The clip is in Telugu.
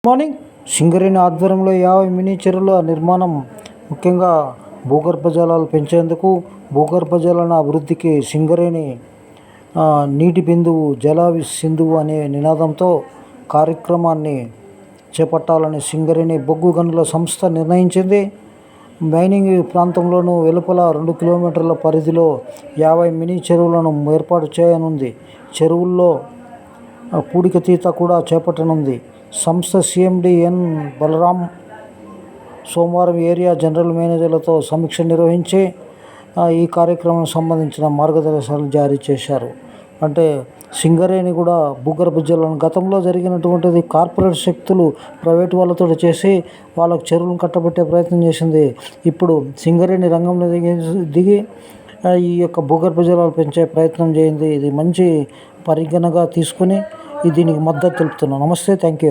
మార్నింగ్ సింగరేణి ఆధ్వర్యంలో 50 మినీ చెరువుల నిర్మాణం ముఖ్యంగా భూగర్భ జలాలు పెంచేందుకు, భూగర్భ జలాల అభివృద్ధికి సింగరేణి నీటి బిందువు జలావి సింధువు అనే నినాదంతో కార్యక్రమాన్ని చేపట్టాలని సింగరేణి బొగ్గు గనుల సంస్థ నిర్ణయించింది. మైనింగ్ ప్రాంతంలోనూ వెలుపల 2 కిలోమీటర్ల పరిధిలో 50 మినీ చెరువులను ఏర్పాటు చేయనుంది. చెరువుల్లో పూడికతీత కూడా చేపట్టనుంది. సంస్థ సీఎండీ ఎన్ బలరాం సోమవారం ఏరియా జనరల్ మేనేజర్లతో సమీక్ష నిర్వహించి ఈ కార్యక్రమానికి సంబంధించిన మార్గదర్శకాలు జారీ చేశారు. అంటే సింగరేణి కూడా భూగర్భ జలాలను గతంలో జరిగినటువంటిది కార్పొరేట్ శక్తులు ప్రైవేటు వాళ్ళతో చేసి వాళ్ళకు చెరువులను కట్టబెట్టే ప్రయత్నం చేసింది. ఇప్పుడు సింగరేణి రంగంలో దిగి ఈ యొక్క భూగర్భ జలాలు పెంచే ప్రయత్నం చేయింది. ఇది మంచి పరిగణగా తీసుకుని దీనికి మద్దతు తెలుపుతున్నాను. నమస్తే, థ్యాంక్ యూ.